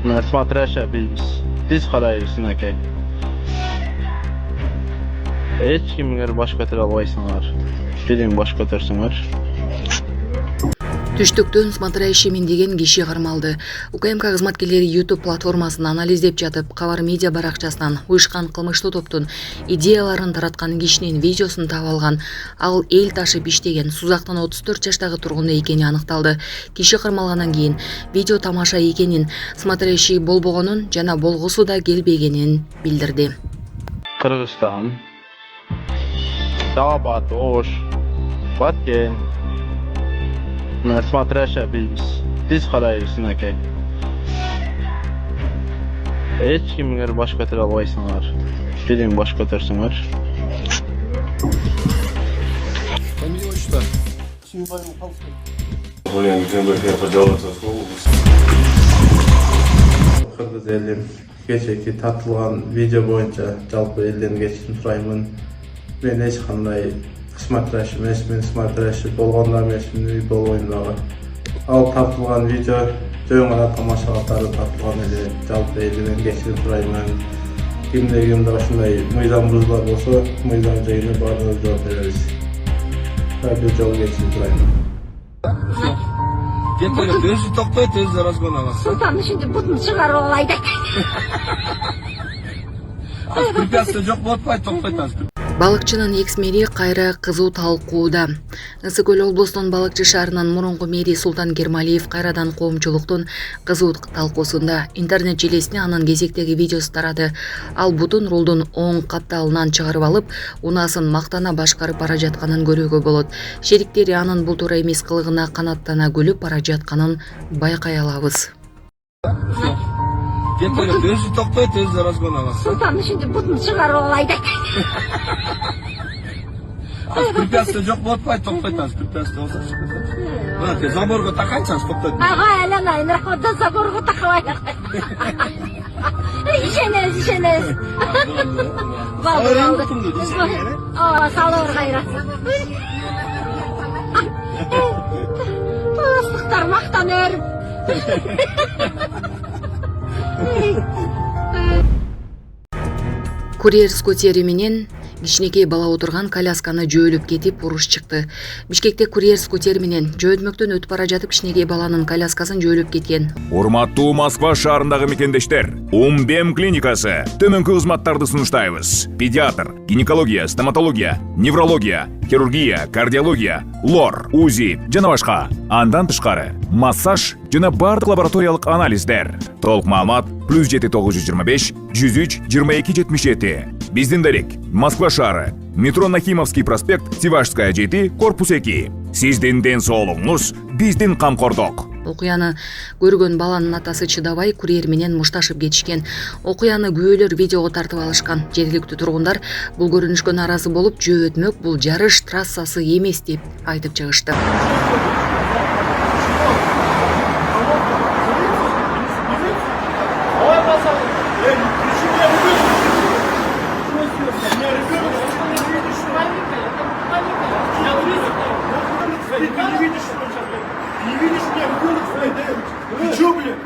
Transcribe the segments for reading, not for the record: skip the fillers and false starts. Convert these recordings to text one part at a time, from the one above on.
Смотрящая biz қарайбыз aka. Hech kimga bosh ko'tara olmaysыңlar. Film bosh ko'tarsыңlar. Түштүктөн смотрящиймин деген киши кармалды. УКМК кызматкерлери YouTube платформасын анализдеп жатып, Кабар медиа баракчасынан уюшкан кылмыштуу топтун идеяларын тараткан кишинин видеосун таап алган. Ал эл ташып иштеген Сузактын 34 жаштагы тургуну экени аныкталды. Киши кармалгандан кийин видео тамаша экенин, смотрящий болбогонун жана болгусу да келбегенин билдирди. Кыргызстан, Дагабад, Ош, Баткен. Смотрящая biz қарайбыз aka. Hech kimga bosh ko'tara olmaysыңlar. Film bosh ko'tarsыңlar. Фамилия, отчество? Блин, где бы я поделался с Кыргыз элим кечеки тартылган видео боюнча жалпы элден кечирим сураймын. Мен эч кандай смотрящий эмесмин, смотрящий болгон да эмесмин, үй болбойм дагы. Ал тартылган видео жөн гана тамаша катары тартылган эле, жалпы элден кечирим сураймын. Кимде ушундай мыйзам бузуулар болсо, мыйзам жайына баардыгыбыз жооп беребиз. Бир жолу кечирим сураймын. Өзү токтойт, өзү разгон алат. Султан ишинде бутун чыгарып алайды. Препятствие жок болуп атпайт, токтойт азыр. Балыкчынын экс-мэри кайра кызуу талкууда. Ысык Көл облусунун Балыкчы шаарынын мурунку мэри Султан Кермалиев кайрадан коомчулуктун кызуу талкуусунда интернет желесине анын кезектеги видеосу тарады. Ал бутун рулдун оң капталынан чыгарып алып, унаасын мактана башкарып бара жатканын көрүүгө болот. Шериктери анын бул туура эмес кылыгына канаттана күлүп бара жатканын байкай алабыз. Өзү токтойт, өзү разгон алат. Султан ишинде бутун чыгарып алайды. Препятствие жок болуп атпайт, токтойт азыр. Препятствие болсо чыгат. Мына заборго такайсаңыз токтойт. Ага, айlanayın, рахматда заборго такабайык. Ишенебиз. Балды. Салыр кайрат. Ыстыктар мактаныр. Курьер скутери менен кичинекей бала отурган колясканы жөөлүп кетип уруш чыкты. Бишкекте курьер скутер менен жөөдмөктөн өтүп бара жатып кичинекей баланын коляскасын жөөлүп кеткен. Урматтуу Москва шаарындагы мекендештер, Умбем клиникасы төмөнкү кызматтарды сунуштайбыз. Педиатр, гинекология, стоматология, неврология, хирургия, кардиология, лор, УЗИ жана башка. Андан тышкары массаж жана бардык лабораториялык анализдер. Толук маалымат +7 925 103 22 77. Биздин дарек Москва шаары, метро Нахимовский проспект, Сивашская 7, корпус 2. Сиздин ден соолугуңуз биздин камкордук. Окуяны көргөн баланын атасы чыдабай курьер менен мушташып кетишкен. Окуяны күбөлөр видеого тартып алышкан. Жергиликтүү тургундар бул көрүнүшкө нааразы болуп, жөөтмөк бул жарыш трассасы эмес деп айтып чыгышты. Ты чё, блядь?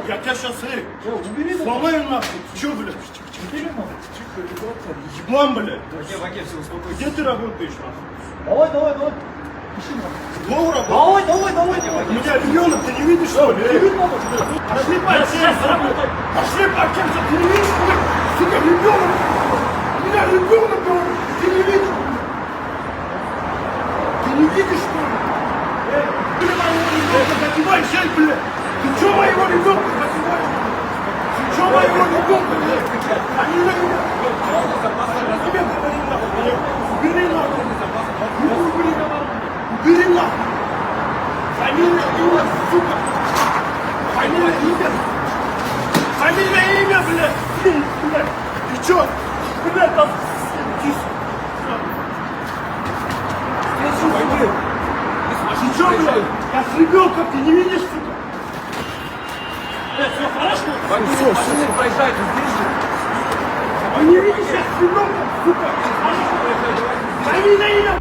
Я тебя сейчас сломаю нахуй. Ты чё, блядь? Еблан, блядь. Где ты работаешь? Давай. Долго работаешь? Давай. У меня ребенок, ты не видишь, что ли? Пошли пообщаемся. Ты не видишь, что ли? Сука, ребенок. У меня ребенок, говорит. Ты не видишь? Ты не видишь, что ли? Ты моего ребенка задеваешь, блядь! Ты чё моего ребенка задеваешь? Ты чё моего ребенка, блядь? Они на меня! Убери нахуй! Убери нахуй! Фамилия, имя, сука! Фамилия, имя, блядь! Ты чё? Блядь, там... Ты чё, блядь? Я с ребенком, ты не видишь, сука? Все хорошо? Все, проезжайте, вы не видишь, я с ребенком, сука? Фамилия, имя!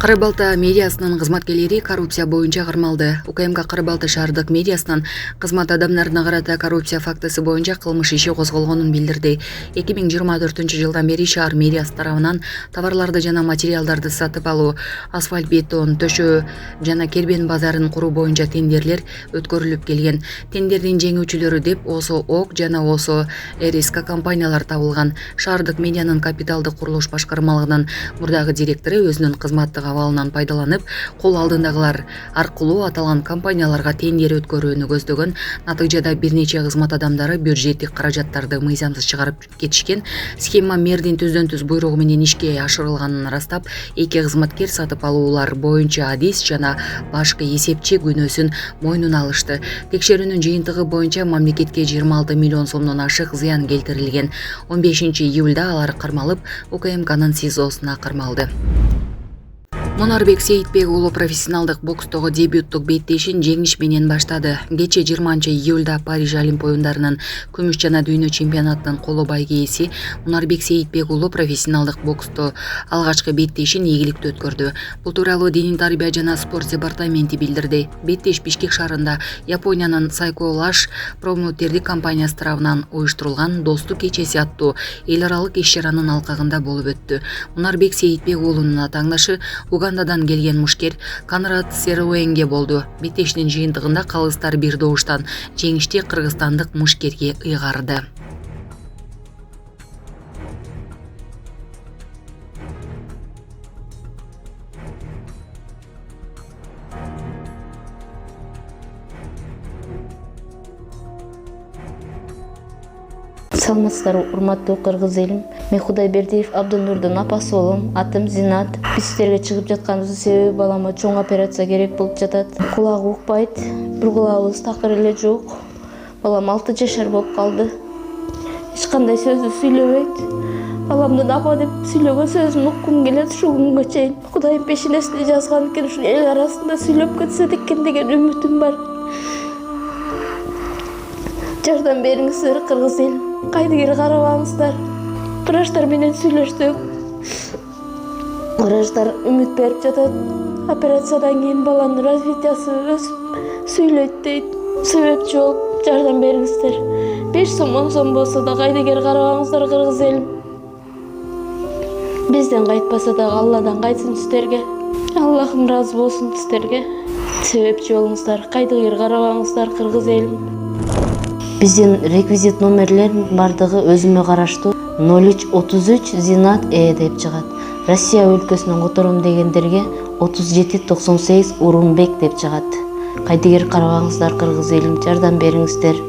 Кыры Балта медиасынын кызматкерлери коррупция боюнча кармалды. УКМК Кыры Балта шаардык медиасынын кызмат адамдарына карата коррупция фактысы боюнча кылмыш иши козголгонун билдирди. 2024-жылдан бери шаар медиасы тарабынан товарларды жана материалдарды сатып алуу, асфальт, бетон, төшөө жана кербен базарын куруу боюнча тендерлер өткөрүлүп келген. Тендердин жеңүүчүлөрү деп ОСО ОК жана ОСО РСК компаниялар табылган. Шаардык медианын капиталдык курулуш башкармалыгынын мурдагы директору өзүнүн кызматтык абалынан пайдаланып, кол алдындагылар аркылуу аталган компанияларга тендер өткөрүүнү көздөгөн. Натыйжада бир нече кызмат адамдары бюджеттик каражаттарды мыйзамсыз чыгарып кетишкен. Схема мэрдин түздөн-түз буйругу менен ишке ашырылганын ырастап, эки кызматкер сатып алуулар боюнча адис жана башкы эсепчи күнөөсүн мойнуна алышты. Текшерүүнүн жыйынтыгы боюнча мамлекетке 26 миллион сомдон ашык зыян келтирилген. 15-июлда алар кармалып, УКМКнын СИЗОсуна кармалды. Мунарбек Сейитбек уулу профессионалдык бокстогу дебюттук беттешин жеңиш менен баштады. Кече 20-июлда Париж Олимп оюндарынын күмүш жана дүйнө чемпионатынын коло байгээси Мунарбек Сейитбек уулу профессионалдык боксту алгачкы беттешин ийгиликтүү өткөрдү. Бул тууралуу Дини тарбия жана спорт департаменти билдирди. Беттеш Бишкек шаарында Япониянын Сайко Лаш промоутердик компаниясы тарабынан уюштурулган достук кечеси аттуу эл аралык иш-чаранын алкагында болуп өттү. Мунарбек Сейитбек уулунун атааңдашы Угандадан келген мушкер Конрад Серуэнге болду. Беттештин жыйынтыгында калыстар бир добуштан жеңишти кыргызстандык мушкерге ыйгарды. Саламатсыздар, урматтуу кыргыз элим. Мен Кудайбердиев Абдынурдун апасы болом. Атым Зинат. Биз сиздерге чыгып жатканыбыздын себеби балама чоң операция керек болуп жатат. Кулагы укпайт, бир кулагыбыз такыр эле жок. Балам 6 жашар болуп калды. Эч кандай сөздү сүйлөбөйт. Баламдын апа деп сүйлөгөн сөзүн уккум келет ушул күнгө чейин. Кудайым пешенесине жазган экен, ушул эл арасында сүйлөп кетсе экен деген үмүтүм бар. Жардам бериңиздер кыргыз элим. Кайдыгер карабаңыздар. Врачтар менен сүйлөштүк. Врачтар үмүт берип жатат. Операциядан кийин баланын развитиясы өсүп сүйлөйт дейт. Себепчи болуп жардам бериңиздер. 5 сом 10 сом болсо да кайдыгер карабаңыздар кыргыз элим. Бизден кайтпаса да Алладан кайтсын сиздерге. Аллахым ыраазы болсун сиздерге. Себепчи болуңуздар, кайдыгер карабаңыздар кыргыз элим. Биздин реквизит номерлерин бардыгы өзүмө караштуу 0333 Зинат деп чыгат. Россия өлкөсүнөн котором дегендерге 3798 Урунбек деп чыгат. Кайдыгер карабаңыздар кыргыз элим, жардам бериңиздер.